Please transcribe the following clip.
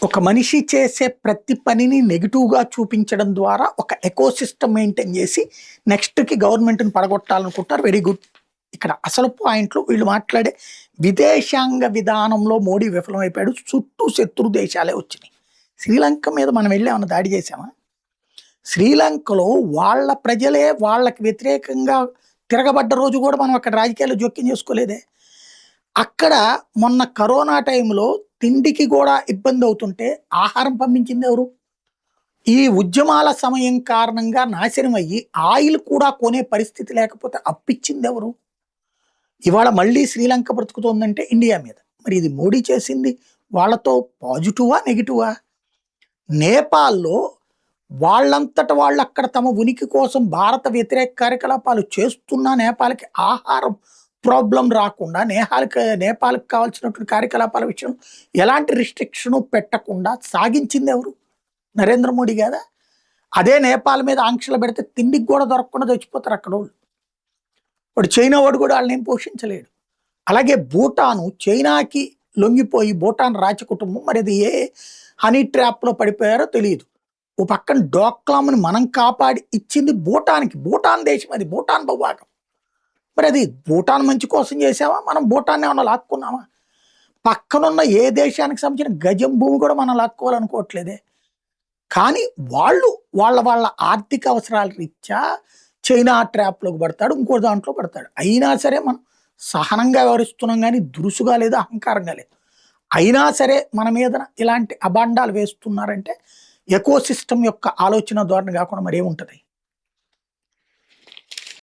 ఒక మనిషి చేసే ప్రతి పనిని నెగిటివ్‌గా చూపించడం ద్వారా ఒక ఎకోసిస్టమ్ మెయింటైన్ చేసి నెక్స్ట్‌కి గవర్నమెంట్‌ని పడగొట్టాలనుకుంటారు. Very good. ఇక్కడ అసలు పాయింట్లు వీళ్ళు మాట్లాడే విదేశాంగ విధానంలో మోడీ విఫలమైపోయాడు. చుట్టూ శత్రు దేశాలే వచ్చినాయి. శ్రీలంక మీద మనం వెళ్లి ఏమన్నా దాడి చేశామా? శ్రీలంకలో వాళ్ళ ప్రజలే వాళ్ళకి వ్యతిరేకంగా తిరగబడ్డ రోజు కూడా మనం అక్కడ రాజకీయాల్లో జోక్యం చేసుకోలేదే. అక్కడ మొన్న కరోనా టైంలో తిండికి కూడా ఇబ్బంది అవుతుంటే ఆహారం పంపించింది ఎవరు? ఈ ఉద్యమాల సమయం కారణంగా నాశనం అయ్యి ఆయిల్ కూడా కొనే పరిస్థితి లేకపోతే అప్పిచ్చింది ఎవరు? ఇవాళ మళ్ళీ శ్రీలంక బ్రతుకుతోందంటే ఇండియా మీద. మరి ఇది మోడీ చేసింది వాళ్ళతో పాజిటివా? నెగెటివా? నేపాల్‌లో వాళ్ళంతట వాళ్ళు అక్కడ తమ ఉనికి కోసం భారత వ్యతిరేక కార్యకలాపాలు చేస్తున్నా నేపాల్‌కి ఆహారం ప్రాబ్లమ్ రాకుండా నేపాల్‌కి కావాల్సినటువంటి కార్యకలాపాల విషయం ఎలాంటి రిస్ట్రిక్షను పెట్టకుండా సాగించింది ఎవరు? నరేంద్ర మోడీ గాదా? అదే నేపాల్ మీద ఆంక్షలు పెడితే తిండికి కూడా దొరకకుండా చచ్చిపోతారు అక్కడోళ్ళు. వాడు చైనా వాడు కూడా వాళ్ళనేం పోషించలేడు. అలాగే భూటాను చైనాకి లొంగిపోయి భూటాన్ రాజకుటుంబం మరి అది ఏ హనీ ట్రాప్‌లో పడిపోయారో తెలీదు. ఓ పక్కన డోక్లాంని మనం కాపాడి ఇచ్చింది భూటాన్‌కి. భూటాన్ దేశం అది. భూటాన్ భూభాగం. మరి అది భూటాన్ మంచి కోసం చేసామా? మనం భూటాన్ని ఏమన్నా లాక్కున్నామా? పక్కనున్న ఏ దేశానికి సంబంధించిన గజం భూమి కూడా మనం లాక్కోవాలనుకోవట్లేదే. కానీ వాళ్ళు వాళ్ళ ఆర్థిక అవసరాల రీత్యా చైనా ట్రాప్‌లోకి పడతాడు. ఇంకో దాంట్లో పడతాడు. అయినా సరే మనం సహనంగా వ్యవహరిస్తున్నాం గానీ దురుసుగా లేదు, అహంకారంగా లేదు. అయినా సరే మన మీద ఇలాంటి అబాండాలు వేస్తున్నారంటే ఎకోసిస్టమ్ యొక్క ఆలోచన ధోరణి కాకుండా మరేముంటది?